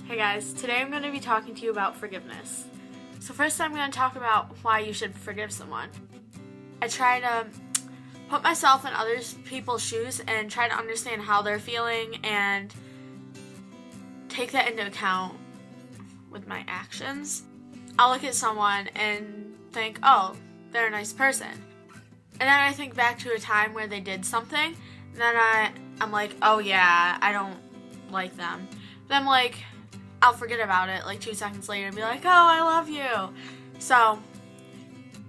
Hey guys, today I'm going to be talking to you about forgiveness. So first I'm going to talk about why you should forgive someone. I try to put myself in other people's shoes and try to understand how they're feeling and take that into account with my actions. I'll look at someone and think, oh, they're a nice person. And then I think back to a time where they did something, and then I'm like, oh yeah, I don't like them. Then I'm like, I'll forget about it like 2 seconds later and be like, oh, I love you. So,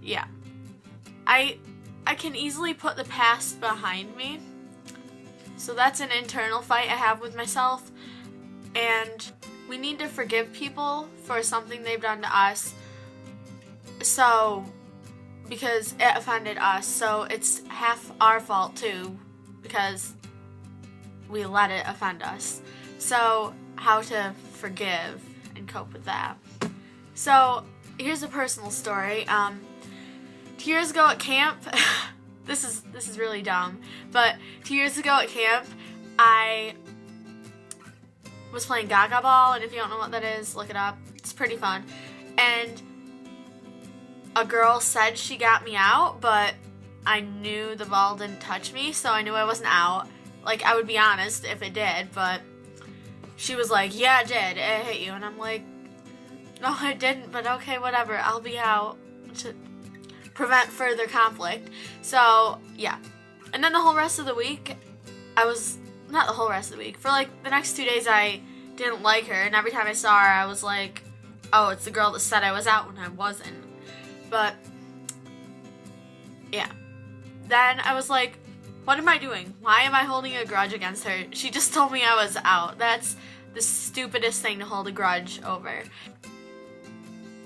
yeah. I can easily put the past behind me. So that's an internal fight I have with myself. And we need to forgive people for something they've done to us. So, because it offended us. So it's half our fault too, because we let it offend us. So, how to forgive and cope with that. So, here's a personal story. 2 years ago at camp, this is really dumb, but 2 years ago at camp, I was playing Gaga Ball, and if you don't know what that is, look it up. It's pretty fun. And a girl said she got me out, but I knew the ball didn't touch me, so I knew I wasn't out. Like, I would be honest if it did, but she was like, yeah, it did. It hit you. And I'm like, no, it didn't, but okay, whatever. I'll be out to prevent further conflict. So, yeah. And then the whole rest of the week, not the whole rest of the week, for like the next 2 days I didn't like her, and every time I saw her I was like, oh, it's the girl that said I was out when I wasn't. But, yeah. Then I was like, what am I doing? Why am I holding a grudge against her? She just told me I was out. That's the stupidest thing to hold a grudge over.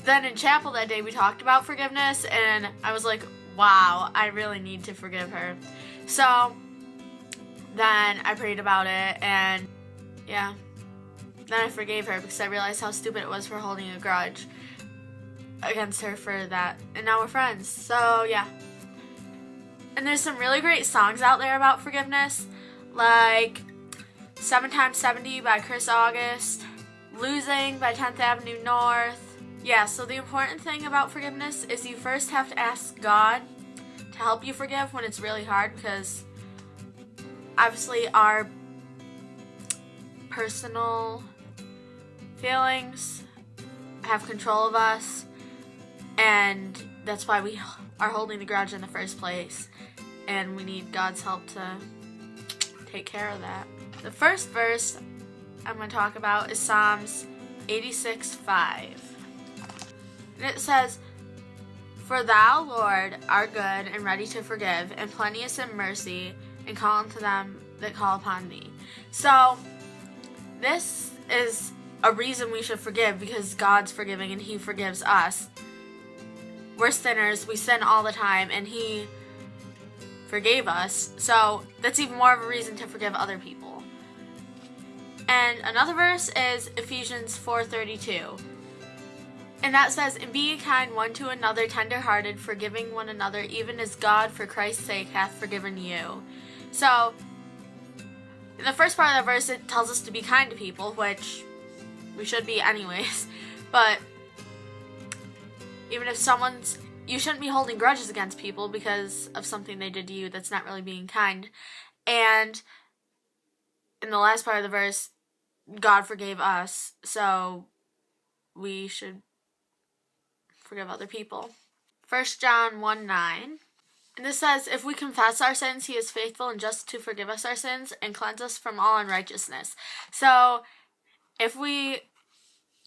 Then in chapel that day we talked about forgiveness, and I was like, wow, I really need to forgive her. So then I prayed about it, and yeah, then I forgave her because I realized how stupid it was for holding a grudge against her for that, and now we're friends. So yeah. And there's some really great songs out there about forgiveness, like 7x70 by Chris August, Losing by 10th Avenue North. Yeah, so the important thing about forgiveness is you first have to ask God to help you forgive when it's really hard, because obviously our personal feelings have control of us, and that's why we are holding the grudge in the first place, and we need God's help to take care of that. The first verse I'm going to talk about is Psalms 86:5. And it says, "For thou, Lord, art good and ready to forgive, and plenteous in mercy, and call unto them that call upon thee." So, this is a reason we should forgive, because God's forgiving and He forgives us. We're sinners, we sin all the time, and He forgave us, so that's even more of a reason to forgive other people. And another verse is Ephesians 4:32. And that says, "And be ye kind one to another, tender-hearted, forgiving one another, even as God for Christ's sake hath forgiven you." So, in the first part of that verse, it tells us to be kind to people, which we should be anyways. But even if you shouldn't be holding grudges against people because of something they did to you. That's not really being kind. And in the last part of the verse, God forgave us, so we should forgive other people. 1 John 1:9. And this says, "If we confess our sins, He is faithful and just to forgive us our sins and cleanse us from all unrighteousness." So, if we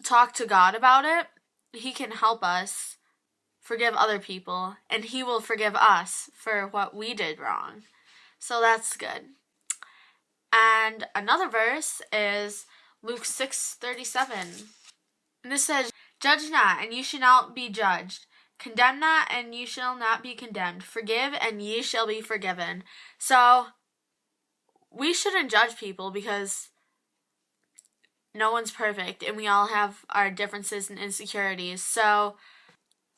talk to God about it, He can help us forgive other people, and He will forgive us for what we did wrong. So that's good. And another verse is Luke 6:37. And this says, "Judge not, and you shall not be judged. Condemn not, and you shall not be condemned. Forgive, and ye shall be forgiven." So, we shouldn't judge people because no one's perfect, and we all have our differences and insecurities. So,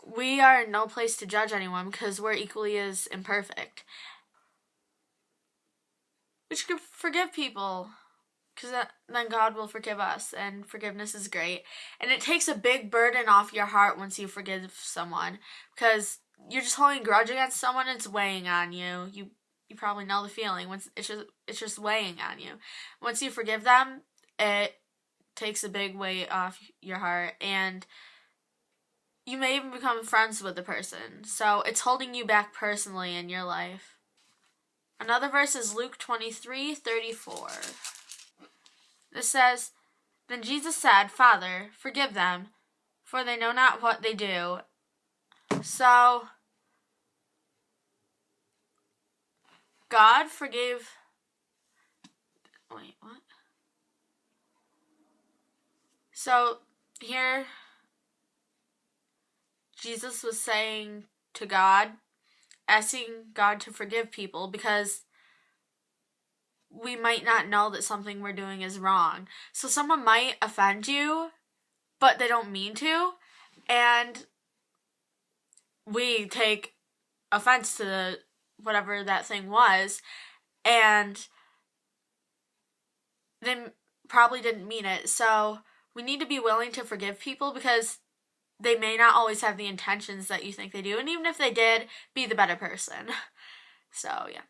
we are in no place to judge anyone because we're equally as imperfect. We should forgive people because then God will forgive us, and forgiveness is great. And it takes a big burden off your heart once you forgive someone, because you're just holding a grudge against someone. It's weighing on you. You probably know the feeling. Once it's just weighing on you. Once you forgive them, it takes a big weight off your heart, and you may even become friends with the person. So it's holding you back personally in your life. Another verse is Luke 23:34. This says, "Then Jesus said, 'Father, forgive them, for they know not what they do.'" So, God forgave... Wait, what? So, here, Jesus was saying to God, asking God to forgive people, because we might not know that something we're doing is wrong. So someone might offend you, but they don't mean to, and we take offense to whatever that thing was, and they probably didn't mean it. So we need to be willing to forgive people, because they may not always have the intentions that you think they do, and even if they did, be the better person. So yeah,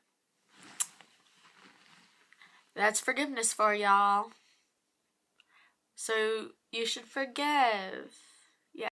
that's forgiveness for y'all. So you should forgive.